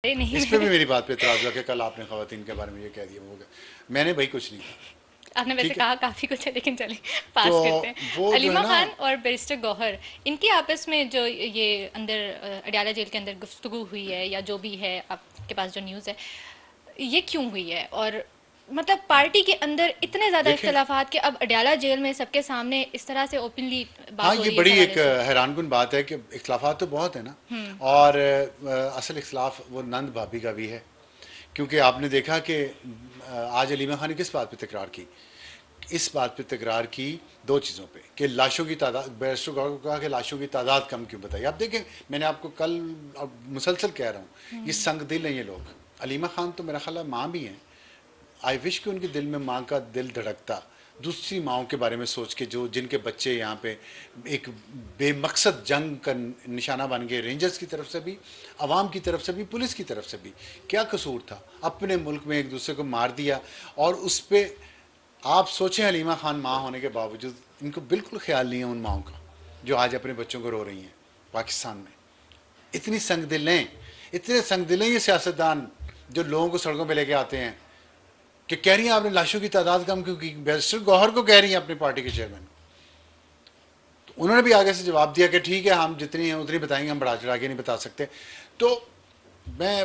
नहीं इस पे भी मेरी बात पे एतराज़ हुआ कि कल आपने ख़वातीन के बारे में ये कह दिया वो मैंने भाई कुछ नहीं कहा। आपने वैसे ठीक है, कहा काफ़ी कुछ है, लेकिन चलिए तो पास करते हैं। वो जो है अलीमा ना, खान और बैरिस्टर गौहर, इनकी आपस में जो ये अंदर अडयाला जेल के अंदर गुफ्तगू हुई है या जो भी है, आपके पास जो न्यूज़ है, ये क्यों हुई है? और मतलब पार्टी के अंदर इतने ज़्यादा देखें, इख्तलाफात कि अब अडयाला जेल में सबके सामने इस तरह से ओपनली हाँ बात हो ये रही है बड़ी इस एक हवाले से। हैरानकुन बात है कि इख्तलाफात तो बहुत है ना, और असल इख्तलाफ वो नंद भाभी का भी है। क्योंकि आपने देखा कि आज अलीमा खान ने किस बात पे तकरार की, इस बात पे तकरार की दो चीज़ों पे कि लाशों की तादाद, बैरिस्टर गौहर को कहा कि लाशों की तादाद कम क्यों बताई। आप देखें, मैंने आपको कल अब मुसलसल कह रहा हूँ, ये संग दिल हैं ये लोग। अलीमा खान तो मेरा ख्याल है माँ भी हैं। आई विश कि उनके दिल में माँ का दिल धड़कता दूसरी माओं के बारे में सोच के, जो जिनके बच्चे यहाँ पे एक बेमकसद जंग का निशाना बन गए, रेंजर्स की तरफ से भी, आवाम की तरफ से भी, पुलिस की तरफ से भी। क्या कसूर था? अपने मुल्क में एक दूसरे को मार दिया। और उस पर आप सोचें, हलीमा खान माँ होने के बावजूद इनको बिल्कुल ख्याल नहीं है उन माओं का जो आज अपने बच्चों को रो रही हैं पाकिस्तान में। इतनी संग दिल हैं, इतने संग दिल हैं ये सियासतदान जो लोगों को सड़कों पर लेके आते हैं कि कह रही हैं आपने लाशों की तादाद कम क्यों की। बैरिस्टर गौहर को कह रही हैं अपनी पार्टी के चेयरमैन। तो उन्होंने भी आगे से जवाब दिया कि ठीक है, हम जितनी हैं उतनी बताएंगे, हम बढ़ा चढ़ा के नहीं बता सकते। तो मैं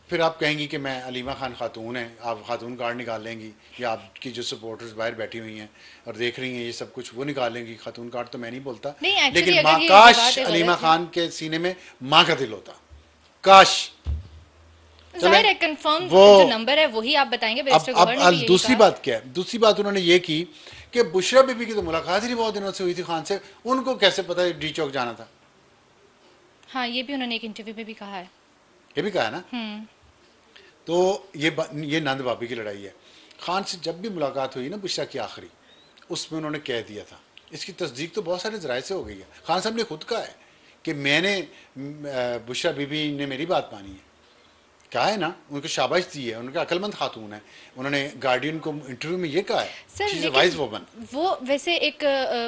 फिर आप कहेंगी कि मैं अलीमा खान खातून है, आप खातून कार्ड निकाल लेंगी, या आपकी जो सपोर्टर्स बाहर बैठी हुई हैं और देख रही हैं ये सब कुछ, वो निकाल लेंगी। खातून कार्ड तो मैं नहीं बोलता, नहीं, एक्चुअली लेकिन माँ, अगर ये जो काश बात है अलीमा गलत है, खान के सीने में माँ का दिल होता, काश। चलें, जाहिर है कंफर्म वो जो नंबर है वही आप बताएंगे। बैरिस्टर गौहर ने भी अब यही दूसरी कहा। बात क्या है? दूसरी बात उन्होंने ये की कि बुशरा बीबी की तो मुलाकात ही नहीं बहुत दिनों से हुई थी खान से, उनको कैसे पता है डी चौक जाना था? हाँ, ये भी उन्होंने एक इंटरव्यू में भी कहा है। ये भी कहा है ना। तो ये नंद भाभी की लड़ाई है। खान से जब भी मुलाकात हुई ना बुशरा की आखिरी, उसमें उन्होंने कह दिया था, इसकी तस्दीक तो बहुत सारे जराए से हो गई है। खान साहब ने खुद कहा है कि मैंने बुशरा बीबी ने मेरी बात मानी है। कहा है ना, उनको शाबाश दी है, उनका अक्लमंद खातून है। उन्होंने गार्डियन को इंटरव्यू में ये कहा है, सर शी इज़ अ लेकिन वाइज वुमन। वो वैसे एक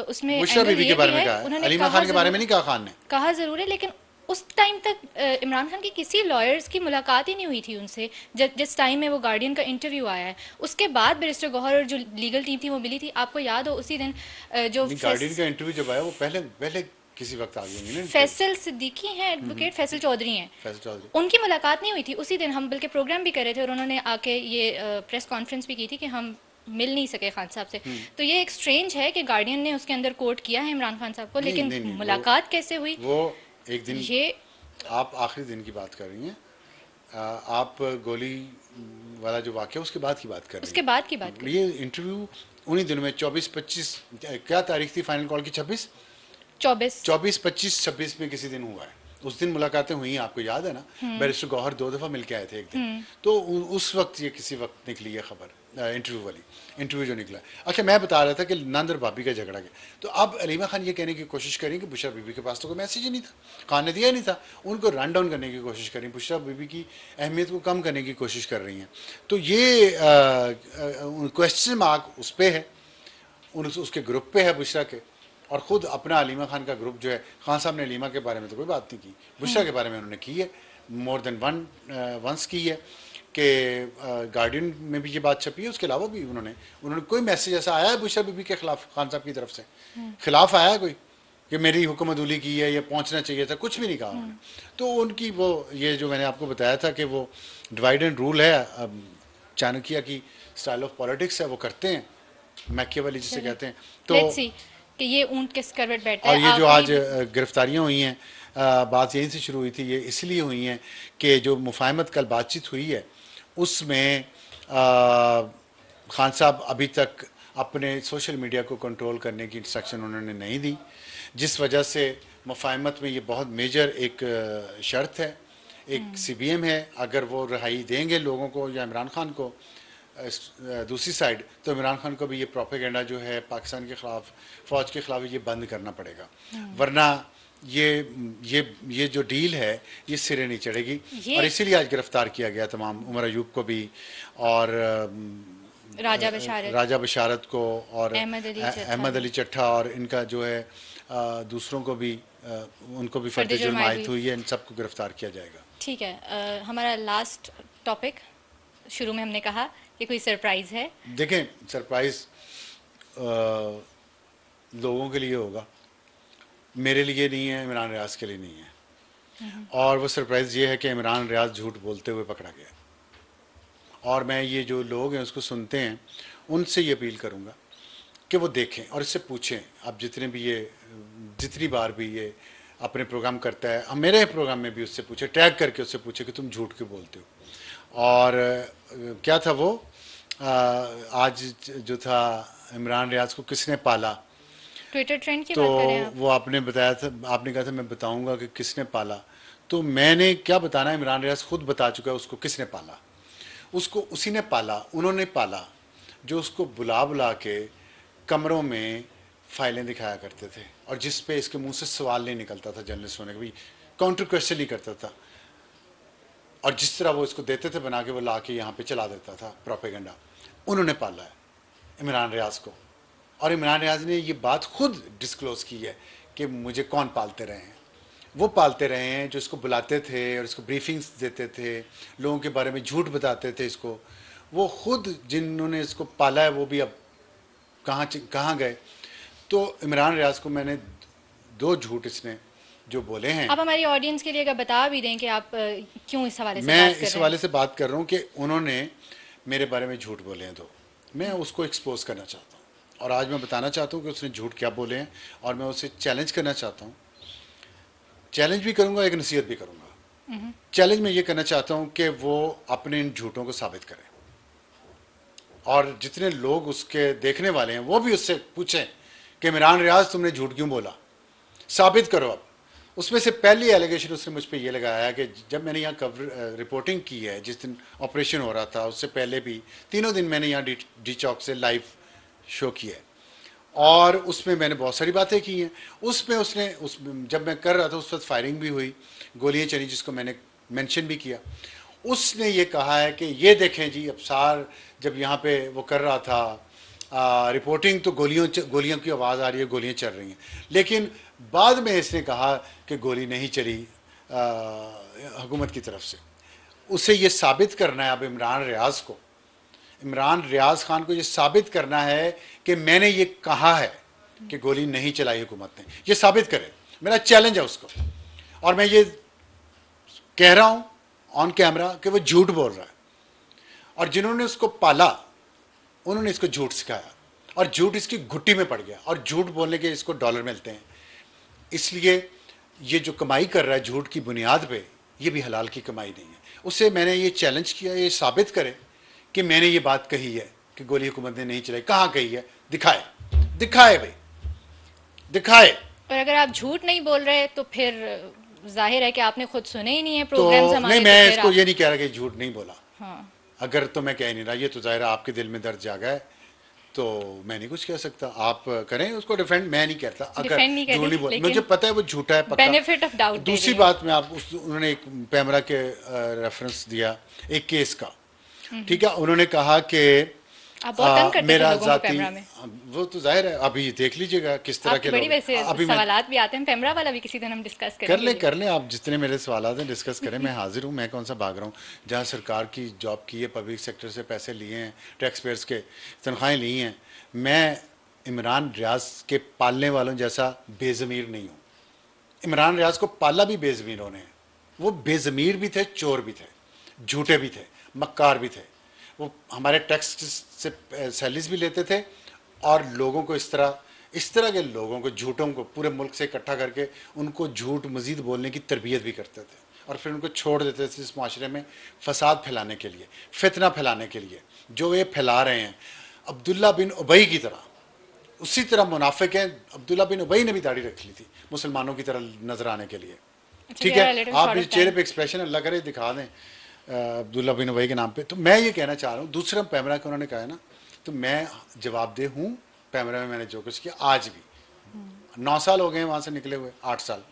उसमें बुशरा एंगल बीबी के ये भी बारे में है, कहा है, उन्होंने अलीमा कहा खान के बारे में जरूर, नहीं कहा खान ने। कहा जरूर है, लेकिन उस टाइम तक इमरान खान की किसी लॉयर्स की मुलाकात ही नहीं हुई थी उनसे। जिस टाइम में वो गार्डियन का इंटरव्यू आया है, उसके बाद बैरिस्टर गौहर और जो लीगल टीम थी वो मिली थी। आपको याद हो उसी दिन जो नहीं, गार्डियन का इंटरव्यू जब आया वो पहले पहले किसी वक्त आ गई होंगी ना इंटरव्यू। फैसल सिद्दीकी हैं, एडवोकेट फैसल चौधरी हैं, फैसल चौधरी। उनकी मुलाकात नहीं हुई थी उसी दिन। हम बल्कि प्रोग्राम भी कर रहे थे और उन्होंने आके ये प्रेस कॉन्फ्रेंस भी की थी कि हम मिल नहीं सके खान साहब से। तो ये एक स्ट्रेंज है कि गार्डियन ने उसके अंदर कोट किया है इमरान खान साहब को, नहीं लेकिन नहीं नहीं, मुलाकात कैसे हुई वो एक दिन, ये आप आखिरी दिन की बात कर रही हैं। आप गोली वाला जो वाक़या उसके बाद की बात कर रही उसके बाद की बात हैं। करें। ये इंटरव्यू उन्हीं दिनों में 24-25, क्या तारीख थी फाइनल कॉल की? 26, 24। 24-25-26 में किसी दिन हुआ है। उस दिन मुलाकातें हुई हैं, आपको याद है ना? बैरिस्टर गौहर 2 दफ़ा मिल के आए थे एक दिन। तो उस वक्त ये किसी वक्त निकली है खबर, इंटरव्यू वाली, इंटरव्यू जो निकला। अच्छा, मैं बता रहा था कि नंद और भाभी का झगड़ा गया। तो अब अलीमा खान ये कहने की कोशिश करें कि बुशरा बीबी के पास तो कोई मैसेज ही नहीं था, खान ने दिया ही नहीं था। उनको रन डाउन करने की कोशिश करें, बुशरा बीबी की अहमियत को कम करने की कोशिश कर रही हैं। तो ये क्वेश्चन मार्क उस पर है, उसके ग्रुप पे है बुशरा के। और ख़ुद अपना अलीमा खान का ग्रुप जो है, खान साहब ने अलीमा के बारे में तो कोई बात नहीं की, बुशरा के बारे में उन्होंने की है, मोर देन वंस की है कि गार्डियन में भी ये बात छपी है। उसके अलावा भी उन्होंने कोई मैसेज ऐसा आया है बुशरा बीबी के खिलाफ खान साहब की तरफ से, खिलाफ आया है कोई कि मेरी हुक्म अदूली की है या पहुंचना चाहिए था? कुछ भी नहीं कहा उन्होंने। तो उनकी वो ये जो मैंने आपको बताया था कि वो डिवाइड एंड रूल है, चाणक्य की स्टाइल ऑफ पॉलिटिक्स है, वो करते हैं, मैकियावेली जिसे कहते हैं। तो लेट्स सी कि ये ऊंट किस करवट बैठता और है। ये जो आज आखिरी गिरफ्तारियां हुई हैं, बात यहीं से शुरू हुई थी, ये इसलिए हुई हैं कि जो मुफाहमत कल बातचीत हुई है उसमें खान साहब अभी तक अपने सोशल मीडिया को कंट्रोल करने की इंस्ट्रक्शन उन्होंने नहीं दी, जिस वजह से मुफाहमत में ये बहुत मेजर एक शर्त है, एक सीबीएम है। अगर वो रिहाई देंगे लोगों को या इमरान खान को, दूसरी साइड, तो इमरान खान को भी ये प्रोपेगेंडा जो है पाकिस्तान के ख़िलाफ़, फ़ौज के ख़िलाफ़, ये बंद करना पड़ेगा, वरना ये जो डील है ये सिरे नहीं चढ़ेगी। और इसीलिए आज गिरफ़्तार किया गया तमाम, उमर अयूब को भी, और राजा बशारत को, और अहमद अली चट्ठा, और इनका जो है दूसरों को भी, उनको भी फ़र्द जुर्म आयद हुई है, इन सबको गिरफ़्तार किया जाएगा। ठीक है, हमारा लास्ट टॉपिक, शुरू में हमने कहा कि कोई सरप्राइज है। देखें, सरप्राइज लोगों के लिए होगा, मेरे लिए नहीं है, इमरान रियाज के लिए नहीं है। और वो सरप्राइज़ ये है कि इमरान रियाज झूठ बोलते हुए पकड़ा गया। और मैं ये जो लोग हैं उसको सुनते हैं, उनसे ये अपील करूँगा कि वो देखें और इससे पूछें। अब जितनी बार भी ये अपने प्रोग्राम करता है, हम मेरे प्रोग्राम में भी उससे पूछे, टैग करके उससे पूछे कि तुम झूठ क्यों बोलते हो। और क्या था वो, आज जो था, इमरान रियाज को किसने पाला, ट्विटर ट्रेंड की तो बात करें आप? वो आपने बताया था, आपने कहा था मैं बताऊंगा कि किसने पाला। तो मैंने क्या बताना, इमरान रियाज खुद बता चुका है उसको किसने पाला। उसको उसी ने पाला, उन्होंने पाला जो उसको बुला बुला के कमरों में फाइलें दिखाया करते थे, और जिस पे इसके मुंह से सवाल नहीं निकलता था जर्नलिस्ट होने का भी, काउंटर क्वेश्चन नहीं करता था। और जिस तरह वो इसको देते थे बना के, वो ला के यहाँ पे चला देता था प्रोपेगेंडा। उन्होंने पाला है इमरान रियाज को। और इमरान रियाज ने ये बात खुद डिस्क्लोज की है कि मुझे कौन पालते रहे हैं। वो पालते रहे हैं जो इसको बुलाते थे और इसको ब्रीफिंग्स देते थे, लोगों के बारे में झूठ बताते थे इसको। वो खुद जिन्होंने इसको पाला है वो भी अब कहाँ गए। तो इमरान रियाज को मैंने 2 झूठ इसने जो बोले हैं, आप हमारी ऑडियंस के लिए अगर बता भी दें कि आप क्यों इस हवाले से मैं बात कर इस रहे हवाले हैं। से बात कर रहा हूँ कि उन्होंने मेरे बारे में झूठ बोले हैं, तो मैं उसको एक्सपोज करना चाहता हूँ। और आज मैं बताना चाहता हूँ कि उसने झूठ क्या बोले हैं, और मैं उसे चैलेंज करना चाहता हूँ। चैलेंज भी करूँगा, एक नसीहत भी करूँगा। चैलेंज में ये करना चाहता हूँ कि वो अपने इन झूठों को साबित करें, और जितने लोग उसके देखने वाले हैं वो भी उससे पूछें कि इमरान रियाज तुमने झूठ क्यों बोला, साबित करो। अब उसमें से पहली एलिगेशन उसने मुझ पे ये लगाया कि जब मैंने यहाँ रिपोर्टिंग की है, जिस दिन ऑपरेशन हो रहा था उससे पहले भी 3 दिन मैंने यहाँ डी चौक से लाइव शो किया है, और उसमें मैंने बहुत सारी बातें की हैं। उसमें उसने जब मैं कर रहा था उस वक्त फायरिंग भी हुई, गोलियाँ चली, जिसको मैंने मेंशन भी किया। उसने ये कहा है कि ये देखें जी, अफसार जब यहाँ पे वो कर रहा था रिपोर्टिंग, तो गोलियों की आवाज़ आ रही है, गोलियाँ चल रही हैं। लेकिन बाद में इसने कहा कि गोली नहीं चली हुकूमत की तरफ से। उसे ये साबित करना है अब इमरान रियाज को, इमरान रियाज खान को ये साबित करना है कि मैंने ये कहा है कि गोली नहीं चलाई हुकूमत ने, ये साबित करे। मेरा चैलेंज है उसको, और मैं ये कह रहा हूँ ऑन कैमरा कि वो झूठ बोल रहा है। और जिन्होंने उसको पाला उन्होंने इसको झूठ सिखाया, और झूठ इसकी घुट्टी में पड़ गया, और झूठ बोलने के इसको डॉलर मिलते हैं। इसलिए ये जो कमाई कर रहा है झूठ की बुनियाद पे, ये भी हलाल की कमाई नहीं है। उससे मैंने ये चैलेंज किया, ये साबित करे कि मैंने ये बात कही है कि गोली हुकूमत ने नहीं चलाई। कहाँ कही है, दिखाए, दिखाए भाई, दिखाए। और अगर आप झूठ नहीं बोल रहे तो फिर जाहिर है कि आपने खुद सुने ही नहीं है तो प्रोग्राम्स नहीं, हमारे, मैं तो फिर इसको आप। ये नहीं कह रहा कि झूठ नहीं बोला। हाँ, अगर तो मैं कह नहीं रहा, ये तो जाहिर है आपके दिल में दर्द जागा है, तो मैं नहीं कुछ कह सकता। आप करें उसको डिफेंड, मैं नहीं कहता। अगर डिफेंड नहीं झूठ नहीं कहते, बोल, लेकिन मुझे पता है वो झूठा है पक्का। बेनिफिट ऑफ डाउट दे दूसरी रही बात में आप उन्होंने एक पैमरा के रेफरेंस दिया एक केस का, ठीक है। उन्होंने कहा कि आप बहुत तंग करते थे मेरा लोगों को जाती, पैमरा में। वो तो जाहिर है, अभी देख लीजिएगा किस तरह आपकी के बड़ी लोग। वैसे अभी मैं सवालात भी आते हैं, पैमरा वाला भी किसी दिन हम डिस्कस कर करेंगे। लें आप जितने मेरे सवाल हैं डिस्कस करें, मैं हाजिर हूँ। मैं कौन सा भाग रहा हूँ। जहाँ सरकार की जॉब की है, पब्लिक सेक्टर से पैसे लिए हैं, टैक्स पेयर्स के तनख्वाहें ली हैं, मैं इमरान रियाज के पालने वालों जैसा बेज़मीर नहीं हूँ। इमरान रियाज को पाला भी बेज़मीरों ने। वो बेज़मीर भी थे, चोर भी थे, झूठे भी थे, मक्कार भी थे। वो हमारे टैक्स से सैलरीज भी लेते थे, और लोगों को इस तरह के लोगों को, झूठों को पूरे मुल्क से इकट्ठा करके उनको झूठ मज़ीद बोलने की तरबियत भी करते थे, और फिर उनको छोड़ देते थे इस माशरे में फसाद फैलाने के लिए, फितना फैलाने के लिए, जो ये फैला रहे हैं अब्दुल्ला बिन उबई की तरह। उसी तरह मुनाफिक हैं। अब्दुल्ला बिन उबई ने भी दाढ़ी रख ली थी मुसलमानों की तरह नजर आने के लिए, ठीक है। आप इस चेहरे पे एक्सप्रेशन अल्लाह करे दिखा दें अब्दुल्ला बिन उबई के नाम पे। तो मैं ये कहना चाह रहा हूँ, दूसरा पैमरा का उन्होंने कहा है ना, तो मैं जवाबदेह हूँ। पैमरा में मैंने जो कुछ किया, आज भी 9 साल हो गए हैं वहाँ से निकले हुए, 8 साल,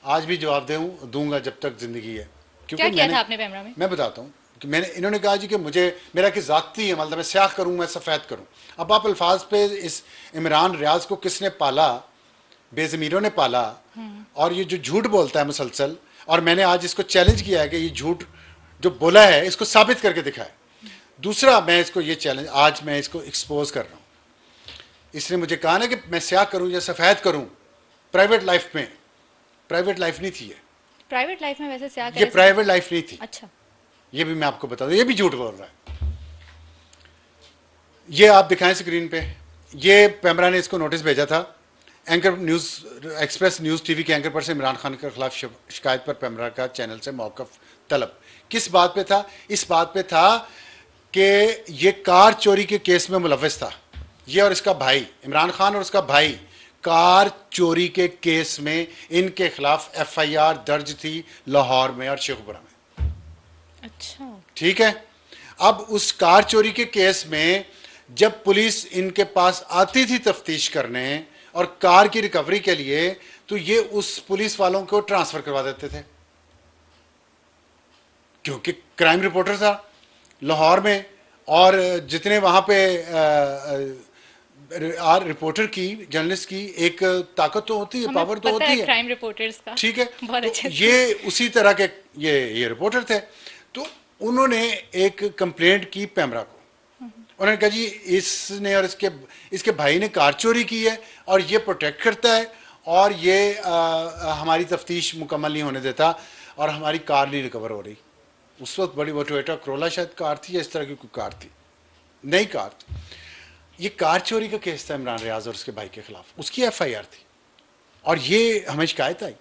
आज भी जवाबदेह हूँ, दूंगा जब तक ज़िंदगी है। क्या किया था आपने पैमरा में? मैं बताता हूँ कि मैंने, इन्होंने कहा जी कि मुझे मेरा कि ज़ाती अमल था, मैं स्याह करूँ, मैं सफ़ेद करूँ। अब आप अल्फाज पे, इस इमरान रियाज को किसने पाला, बेज़मीरों ने पाला, और ये जो झूठ बोलता है मुसलसल, और मैंने आज इसको चैलेंज किया है कि ये झूठ जो बोला है इसको साबित करके दिखाए। दूसरा, मैं इसको ये चैलेंज, आज मैं इसको एक्सपोज कर रहा हूँ। इसने मुझे कहा ना कि मैं स्याह करूँ या सफ़ेद करूँ प्राइवेट लाइफ में। प्राइवेट लाइफ नहीं थी ये। प्राइवेट लाइफ में वैसे क्या ये प्राइवेट लाइफ नहीं थी। अच्छा, ये भी मैं आपको बता दूं, ये भी झूठ बोल रहा है। ये आप दिखाएं स्क्रीन पे, ये पैमरा ने इसको नोटिस भेजा था। Anchor news, express news TV के एंकर पर से इमरान खान के खिलाफ शिकायत पर पैमरा का चैनल से मौक़िफ़ तलब। किस बात पे था? इस बात पे था कि ये कार चोरी के केस में मुलव्वस था, ये और इसका भाई, इमरान खान और उसका भाई कार चोरी के केस में इनके खिलाफ एफआईआर दर्ज थी लाहौर में और शेखुपुरा में। अच्छा, ठीक है। अब उस कार चोरी के केस में जब पुलिस इनके पास आती थी तफ्तीश करने और कार की रिकवरी के लिए, तो ये उस पुलिस वालों को ट्रांसफर करवा देते थे, क्योंकि क्राइम रिपोर्टर था लाहौर में। और जितने वहां पे रिपोर्टर की, जर्नलिस्ट की एक ताकत तो होती है, पावर तो होती है क्राइम रिपोर्टर्स का। ठीक है। बहुत तो अच्छे ये उसी तरह के ये रिपोर्टर थे। तो उन्होंने एक कंप्लेंट की पैमरा को। उन्होंने कहा जी इसने और इसके भाई ने कार चोरी की है और ये प्रोटेक्ट करता है और ये हमारी तफ्तीश मुकम्मल नहीं होने देता और हमारी कार नहीं रिकवर हो रही। उस वक्त बड़ी वो टोयोटा क्रोला शायद कार थी या इस तरह की कोई कार थी, नई कार थी। ये कार चोरी का केस था इमरान रियाज और उसके भाई के खिलाफ, उसकी एफआईआर थी और ये हमें शिकायत आई,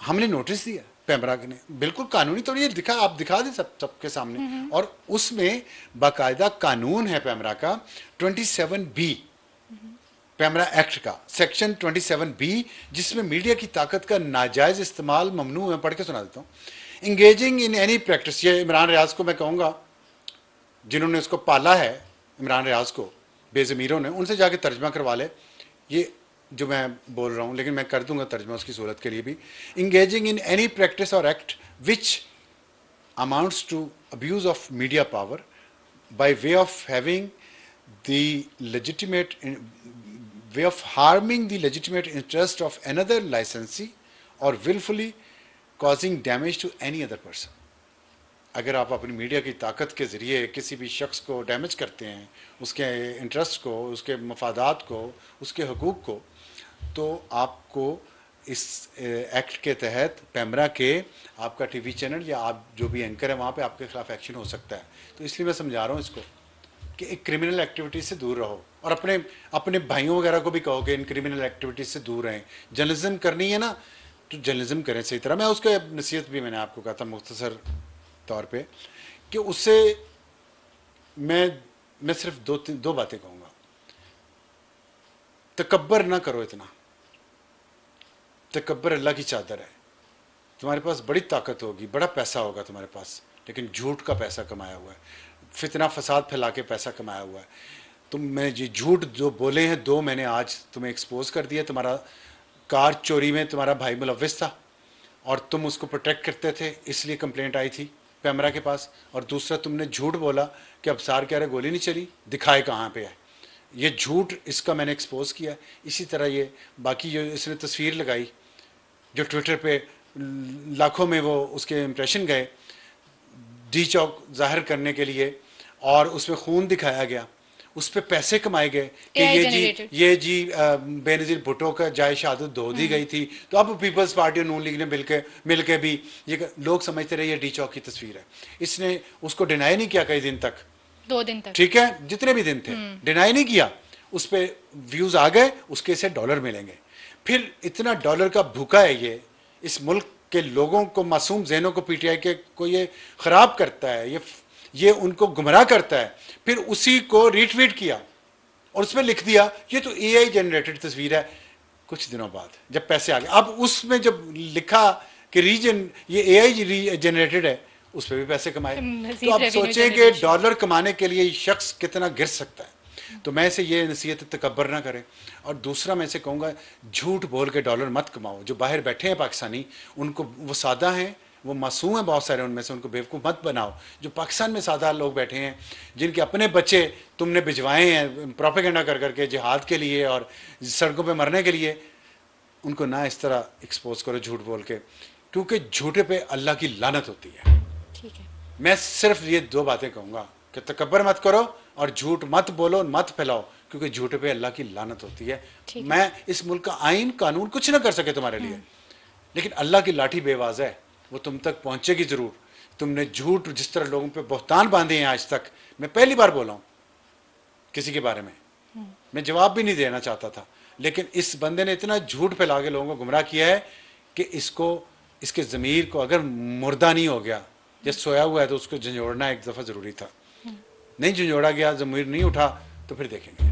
हमने नोटिस दिया पैमरा ने, बिल्कुल कानूनी तौर ये दिखा, आप दिखा दें सबके सामने। और उसमें बाकायदा कानून है पैमरा का 27B, पैमरा एक्ट का सेक्शन 27B, जिसमें मीडिया की ताकत का नाजायज इस्तेमाल ममनू है। पढ़ के सुना देता हूँ। इंगेजिंग इन एनी प्रैक्टिस, ये इमरान रियाज को मैं कहूँगा, जिन्होंने उसको पाला है इमरान रियाज को बेज़मीरों ने, उनसे जाके तर्जमा करवा ले ये जो मैं बोल रहा हूँ, लेकिन मैं कर दूंगा तर्जमा उसकी सूरत के लिए भी। Engaging in any practice or act which amounts to abuse of media power by way of having the legitimate way of harming the legitimate interest of another licensee or wilfully causing damage to any other person. अगर आप अपनी media की ताकत के ज़रिए किसी भी शख्स को डैमेज करते हैं, उसके इंटरेस्ट को, उसके मफादात को, उसके हकूक़ को, तो आपको इस एक्ट के तहत पैमरा के आपका टीवी चैनल या आप जो भी एंकर है वहाँ पे आपके खिलाफ एक्शन हो सकता है। तो इसलिए मैं समझा रहा हूँ इसको कि एक क्रिमिनल एक्टिविटी से दूर रहो और अपने भाइयों वगैरह को भी कहो कि इन क्रिमिनल एक्टिविटीज से दूर रहें। जर्नलिज्म करनी है ना तो जर्नलिज्म करें सही तरह। मैं उसका नसीहत भी मैंने आपको कहा था मुख्तसर तौर पे कि उससे मैं सिर्फ दो बातें कहूँगा। तकब्बर ना करो इतना, तकब्बर अल्लाह की चादर है। तुम्हारे पास बड़ी ताकत होगी, बड़ा पैसा होगा तुम्हारे पास, लेकिन झूठ का पैसा कमाया हुआ है, फितना फसाद फैला के पैसा कमाया हुआ है। मैं ये झूठ जो बोले हैं दो मैंने आज तुम्हें एक्सपोज कर दिया। तुम्हारा कार चोरी में तुम्हारा भाई मुलव्विस था और तुम उसको प्रोटेक्ट करते थे, इसलिए कंप्लेंट आई थी पैमरा के पास। और दूसरा, तुमने झूठ बोला कि अबसार कह रहे गोली नहीं चली, दिखाए कहाँ पे है। ये झूठ, इसका मैंने एक्सपोज किया। इसी तरह ये बाकी जो इसने तस्वीर लगाई जो ट्विटर पे लाखों में वो उसके इम्प्रेशन गए डी चौक जाहिर करने के लिए, और उसमें खून दिखाया गया, उस पर पैसे कमाए गए कि ये जी बेनज़ीर भुट्टो का जाय शहादत धो दी गई थी। तो अब पीपल्स पार्टी और नून लीग ने मिल के भी ये लोग समझते रहे ये डी चौक की तस्वीर है। इसने उसको डिनाई नहीं किया कई दिन तक, 2 दिन तक, ठीक है, जितने भी दिन थे डिनाई नहीं किया। उस पर व्यूज़ आ गए, उसके से डॉलर मिलेंगे। फिर इतना डॉलर का भूखा है ये, इस मुल्क के लोगों को, मासूम जहनों को पीटीआई के को ये ख़राब करता है, ये उनको गुमराह करता है। फिर उसी को रीट्वीट किया और उसमें लिख दिया ये तो एआई जनरेटेड तस्वीर है। कुछ दिनों बाद जब पैसे आ गए, अब उसमें जब लिखा कि रीजन ये एआई जनरेटेड है, उस पर भी पैसे कमाए। तो आप सोचें कि डॉलर कमाने के लिए शख्स कितना गिर सकता है। तो मैं इसे ये नसीहत तकब्बर ना करें। और दूसरा मैं इसे कहूँगा, झूठ बोल के डॉलर मत कमाओ। जो बाहर बैठे हैं पाकिस्तानी, उनको, वो सादा हैं, वो मासूम हैं बहुत सारे उनमें से, उनको बेवकूफ़ मत बनाओ। जो पाकिस्तान में सादा लोग बैठे हैं, जिनके अपने बच्चे तुमने भिजवाए हैं प्रोपेगेंडा कर करके जिहाद के लिए और सड़कों पे मरने के लिए, उनको ना इस तरह एक्सपोज करो झूठ बोल के क्योंकि झूठे पे अल्लाह की लानत होती है। ठीक है। मैं सिर्फ ये दो बातें कहूँगा कि तकब्बर मत करो और झूठ मत बोलो, मत फैलाओ, क्योंकि झूठे पे अल्लाह की लानत होती है। ठीक है। मैं इस मुल्क का आइन कानून कुछ ना कर सके तुम्हारे लिए, लेकिन अल्लाह की लाठी बेवाज है, वो तुम तक पहुंचेगी ज़रूर। तुमने झूठ जिस तरह लोगों पे बहतान बांधे हैं आज तक, मैं पहली बार बोला हूँ किसी के बारे में, मैं जवाब भी नहीं देना चाहता था, लेकिन इस बंदे ने इतना झूठ फैला के लोगों को गुमराह किया है कि इसको, इसके ज़मीर को अगर मुर्दा नहीं हो गया, जैसे सोया हुआ है, तो उसको झंझोड़ना एक दफ़ा ज़रूरी था। नहीं झंझोड़ा गया, ज़मीर नहीं उठा, तो फिर देखेंगे।